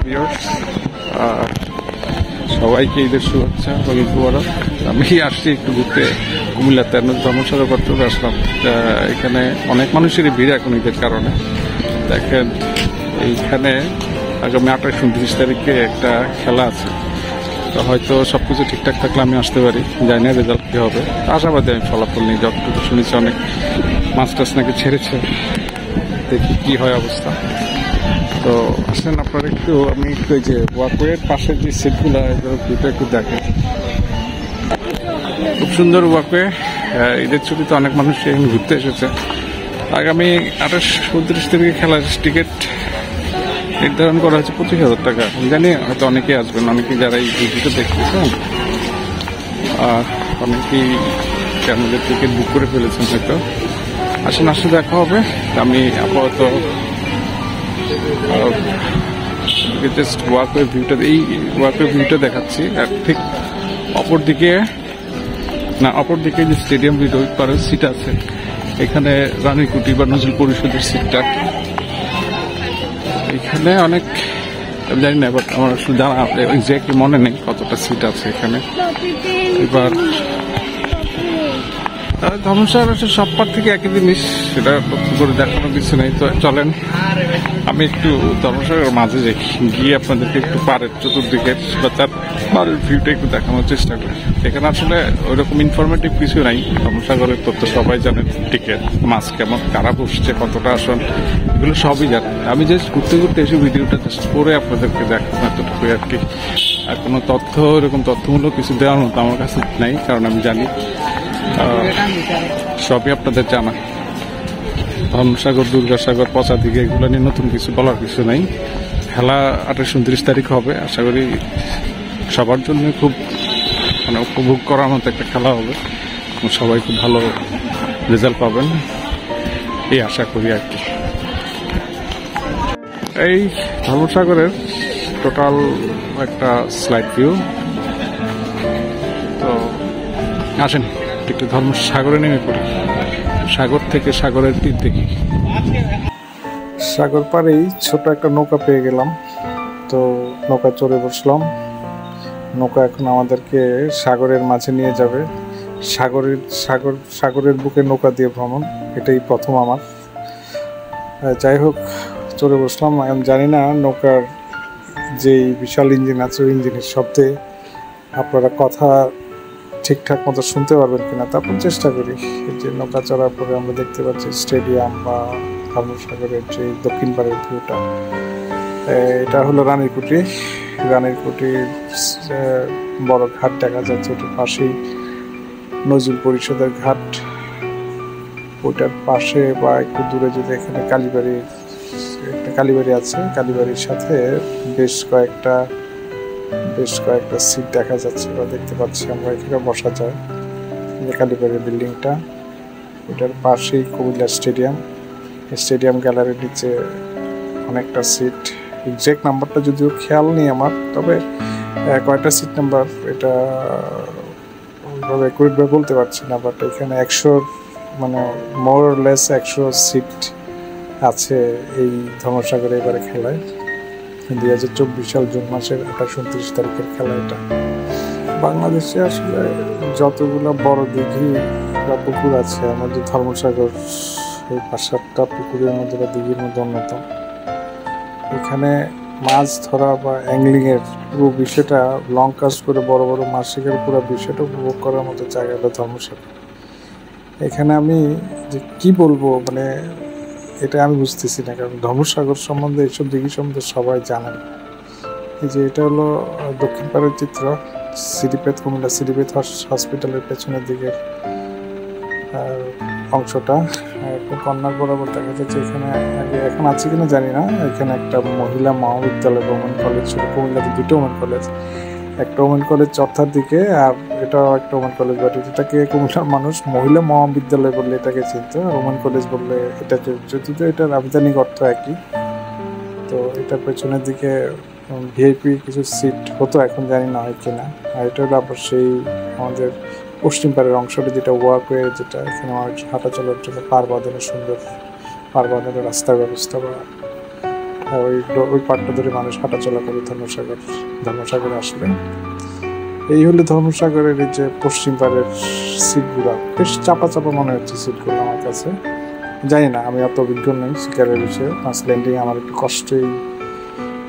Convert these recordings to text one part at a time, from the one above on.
Viewers, সবাইকে ঈদের শুভেচ্ছা এবং ঈদ মুবারক। আমি আসছি একটু ঘুরতে কুমিল্লাতে, ধর্মসাগর করতে আসলাম। এখানে অনেক মানুষেরই ভিড় এখন ঈদের কারণে। দেখেন এইখানে আগামী 28-29 তারিখে একটা খেলা আছে, তো হয়তো সবকিছু ঠিকঠাক থাকলে আমি আসতে পারি, জানি না রেজাল্ট কী হবে। আশাবাদী আমি ফলাফল নিই, যতটুকু শুনেছি অনেক মাস্টার্স নাকি ছেড়েছে, দেখি কি হয় অবস্থা। তো আসেন আপনারা একটু, আমি একটু এই যে ওয়াকওয়ের পাশের যে সিটগুলো ভিউটা একটু দেখেন, খুব সুন্দর ওয়াকওয়ে। ঈদের ছুটিতে অনেক মানুষ এখানে ঘুরতে এসেছে। আগামী 28-29 তারিখে খেলার টিকিট নির্ধারণ করা হয়েছে 25,000 টাকা। আমি জানি হয়তো অনেকেই আসবেন, অনেকেই যারা এই ভিডিওটা দেখতেছেন অনেকেই চ্যানেলের টিকিট বুক করে ফেলেছেন হয়তো। আসেন, আসলে দেখা হবে। আমি আপাতত জাস্ট ওয়াকওয়ে ভিউটা, এই ওয়াকওয়ে ভিউটা দেখাচ্ছি। আর ঠিক অপরদিকে যে স্টেডিয়াম ভিডিও পারের সিট আছে, এখানে রানীকুটি বা নজরুল পরিষদের সিটটা। এখানে অনেক আমি জানি না, বাট আমার আসলে জানা এক্স্যাক্টলি মনে নেই কতটা সিট আছে এখানে। এবার ধর্মসাগর হচ্ছে সব পার থেকে একই জিনিস, সেটা করে দেখানোর কিছু নেই। তো চলেন আমি একটু ধর্মসাগরের মাঝে যাই, গিয়ে আপনাদেরকে একটু পাড়ের চতুর্দিকে বা তার পাড়ের ভিউটা একটু দেখানোর চেষ্টা করি। এখানে আসলে ওইরকম ইনফরমেটিভ কিছু নাই। ধর্মসাগরের তথ্য সবাই জানে, টিকিট, মাছ কেমন, কারা বসছে, কতটা আসন, এগুলো সবই জানে। আমি জাস্ট ঘুরতে ঘুরতে এসে ভিডিওটা জাস্ট করে আপনাদেরকে দেখানো, এতটুকুই আর কি। আর কোনো তথ্য, এরকম তথ্যমূলক কিছু দেওয়ার মতো আমার কাছে নাই, কারণ আমি জানি সবই আপনাদের জানা। ধর্মসাগর, দুর্গাসাগর, পচা দিকে এগুলো নিয়ে নতুন কিছু বলার কিছু নাই। খেলা 28-29 তারিখ হবে। আশা করি সবার জন্য খুব উপভোগ করার মতো একটা খেলা হবে, সবাই খুব ভালো রেজাল্ট পাবেন এই আশা করি আর কি। এই ধর্মসাগরের টোটাল একটা স্লাইড ভিউ। তো আসেন একটু ধর্মসাগরে নেমে পড়ি, সাগর থেকে সাগরের তীর দেখি। সাগর পাড়েই ছোট একটা নৌকা পেয়ে গেলাম, তো নৌকা চড়ে বসলাম। নৌকা এখন আমাদেরকে সাগরের মাঝে নিয়ে যাবে। সাগরের বুকে নৌকা দিয়ে ভ্রমণ, এটাই প্রথম আমার। যাই হোক, চড়ে বসলাম। আমি জানি না নৌকার যেই বিশাল ইঞ্জিন আছে, ওই ইঞ্জিনের শব্দে আপনারা কথা ঠিকঠাক মতো শুনতে পারবেন কিনা, তারপর চেষ্টা করি। এই যে নৌকা চড়ার পরে আমরা দেখতে পাচ্ছি স্টেডিয়াম বা ধর্মসাগরের যে দক্ষিণ পাড়ের ভিউটা। এটা হলো রানীকুটি। রানীকুটির বড় ঘাট দেখা যাচ্ছে, ওটার পাশেই নজরুল পরিষদের ঘাট। ওইটার পাশে বা একটু দূরে যদি এখানে কালীবাড়ি আছে, কালীবাড়ির সাথে বেশ কয়েকটা সিট দেখা যাচ্ছে বা দেখতে পাচ্ছি আমরা, এখানে বসা যায়। কালীবাড়ির বিল্ডিংটা, ওইটার পাশেই কুমিল্লা স্টেডিয়াম গ্যালারির নিচে অনেকটা সিট। এক্সাক্ট নাম্বারটা যদিও খেয়াল নেই আমার, তবে কয়টা সিট নাম্বার এটা ওইভাবে অ্যাকুরেটভাবে বলতে পারছি না। বাট এখানে 100 মোর লেস 100 সিট আছে এই ধর্মসাগরে এবারে খেলায়। 2024 সাল জুন মাসের 28-29 তারিখের খেলা এটা। বাংলাদেশে আসলে যতগুলো বড় দিঘি বা পুকুর আছে, আমাদের ধর্মসাগর এই 5-7টা পুকুরের মধ্যে বা দিঘির মধ্যে অন্যতম। এখানে মাছ ধরা বা অ্যাংলিংয়ের পুরো বিষয়টা, লং কাস্ট করে বড় বড় মাছ শিকারের পুরো বিষয়টা উপভোগ করার মতো জায়গাটা ধর্মসাগর। এখানে আমি যে কি বলবো, এটা আমি বুঝতেছি না, কারণ ধর্মসাগর সম্বন্ধে, এইসব দিঘি সম্বন্ধে সবাই জানেন। এই যে এটা হলো দক্ষিণ পাড়ের চিত্র, কুমিল্লা সিডিপেথ হসপিটালের পেছনের দিকের অংশটা। কর্নার বরাবর দেখা যাচ্ছে। এখানে আগে, এখন আছে কিনা জানি না, এখানে একটা মহিলা মহাবিদ্যালয়, ওমেন কলেজ ছিল। কুমিল্লাতে 2টো ওমেন কলেজ, একটা ওমেন কলেজ চর্থার দিকে, আর এটাও একটা ওমেন কলেজ। বাট এটাকে কুমিল্লার মানুষ মহিলা মহাবিদ্যালয় বললে এটাকে চিনত, আর ওমেন কলেজ বললে এটা, যদিও এটার আবিধানিক অর্থ একই। তো এটার পেছনের দিকে ভিআইপি কিছু সিট হতো, এখন জানি না হয় কিনা। আর এটা হলো আবার সেই আমাদের পশ্চিম পাড়ের অংশটা, যেটা ওয়াকওয়ে, যেটা এখানে হাঁটা চলার জন্য পার বাঁধানো, সুন্দর পার বাঁধানো রাস্তার ব্যবস্থা বা ওই পাটটা ধরে মানুষ হাঁটাচলা করে ধর্মসাগরে আসলে। এই হলে ধর্মসাগরের এই যে পশ্চিম পাড়ের সিটগুলো বেশ চাপা চাপা মনে হচ্ছে সিটগুলো আমার কাছে। জানি না, আমি অত অভিজ্ঞ নই শিকারের বিষয়ে। মাছ ল্যান্ডিং আমার একটু কষ্টই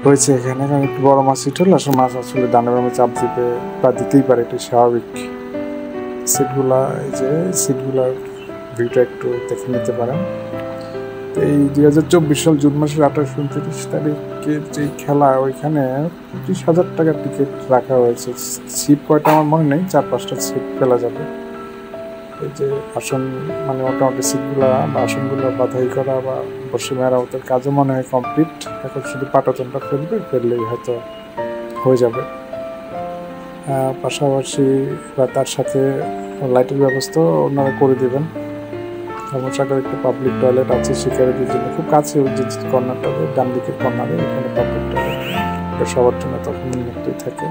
হয়েছে এখানে, কারণ একটু বড় মাছ সিট হলে আসলে মাছ আসলে ডানে বামে চাপ দিবে বা দিতেই পারে, এটি স্বাভাবিক। সিটগুলা, এই যে সিটগুলার ভিউটা একটু দেখে নিতে পারেন। এই 2024 সাল জুন মাসের 28-29 তারিখের যে খেলা, ওইখানে 25,000 টাকার টিকিট রাখা হয়েছে। সিট কয়টা আমার মনে নেই, 4-5টা সিট ফেলা যাবে। এই যে আসন, মানে মোটামুটি সিটগুলা বা আসনগুলো বাধাই করা বা বসে মেরামতের কাজও মনে হয় কমপ্লিট। এখন শুধু পাটাতনটা ফেললেই হয়তো হয়ে যাবে। পাশাপাশি বা তার সাথে লাইটের ব্যবস্থা ওনারা করে দেবেন। ধর্মসাগরে একটা পাবলিক টয়লেট আছে শিকারীদের জন্য, খুব কাছে ওই যে কর্নারটাতে, ডান দিকের কর্নারে ওখানে পাবলিক টয়লেট, এটা সবার জন্য তখন উন্মুক্তই থাকে।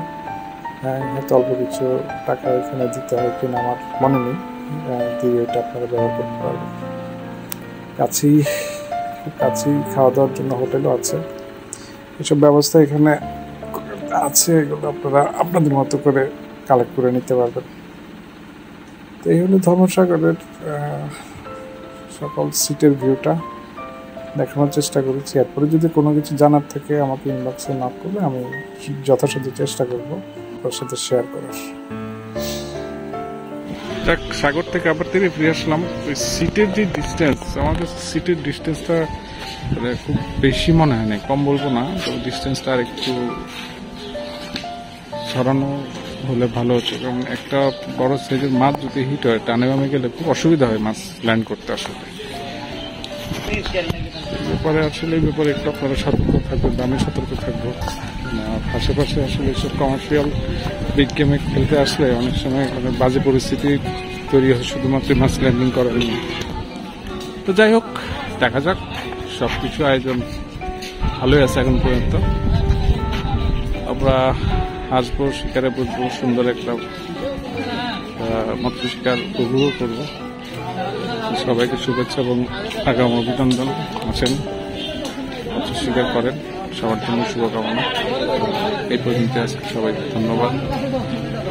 হয়তো অল্প কিছু টাকা এখানে দিতে হয় কিনা আমার মনে নেই, দিয়ে ওইটা আপনারা ব্যবহার করতে পারবেন। খুব কাছেই খাওয়া দাওয়ার জন্য হোটেলও আছে। এসব ব্যবস্থা এখানে আছে, এগুলো আপনারা আপনাদের মতো করে কালেক্ট করে নিতে পারবেন। তো এই হলো ধর্মসাগরের সকল সিটের ভিউটা দেখানোর চেষ্টা করেছি। এরপরে যদি কোনো কিছু জানার থাকে আমাকে ইনবক্সে নক করলে আমি যথাসাধ্য চেষ্টা করবো ওর সাথে শেয়ার করার। সাগর থেকে আবার থেকে ফিরে আসলাম। ওই সিটের যে ডিস্টেন্স, আমার কাছে সিটের ডিস্টেন্সটা খুব বেশি মনে হয় না, কম বলবো না, তবে ডিস্টেন্সটা আর একটু সরানো হলে ভালো হতো। কারণ একটা বড় সাইজের মাছ যদি হিট হয়, টানে বামে গেলে খুব অসুবিধা হয় মাছ ল্যান্ড করতে। আসলে ব্যাপারে একটু আপনারা সতর্ক থাকবেন, আমি সতর্ক থাকবো। আশেপাশে আসলে এইসব কমার্শিয়াল বিগ গেমে খেলতে আসলে অনেক সময় বাজে পরিস্থিতি তৈরি হয় শুধুমাত্র মাছ ল্যান্ডিং করার নিয়ে। তো যাই হোক, দেখা যাক। সবকিছু আয়োজন ভালোই আছে এখন পর্যন্ত। আমরা আসবো, শিকারে বসবো, সুন্দর একটা মৎস্য শিকার উপভোগ করবো। সবাইকে শুভেচ্ছা এবং আগাম অভিনন্দন। আছেন মৎস্য শিকার করেন, সবার জন্য শুভকামনা। এই পর্যন্ত আজকে সবাইকে ধন্যবাদ,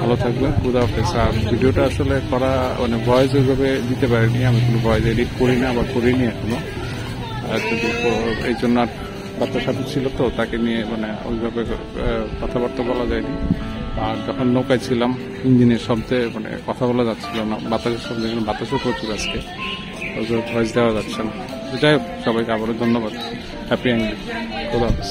ভালো থাকবেন, খুদা হাফেজ। আর ভিডিওটা আসলে করা মানে ভয়েস ওইভাবে দিতে পারিনি, আমি কোনো ভয়েস এডিট করি না বা করিনি এখনো। যদি এই জন্য আর বাচ্চার সাথে ছিল তো, তাকে নিয়ে মানে ওইভাবে কথাবার্তা বলা যায়নি। আর যখন নৌকায় ছিলাম ইঞ্জিনের শব্দে মানে কথা বলা যাচ্ছিল না, বাতাসের শব্দে, বাতাসও প্রচুর আজকে, ভয়েস দেওয়া যাচ্ছে না। যাই হোক, সবাইকে আবারও ধন্যবাদ। হ্যাপি অ্যান্ড খোদা হাফেজ।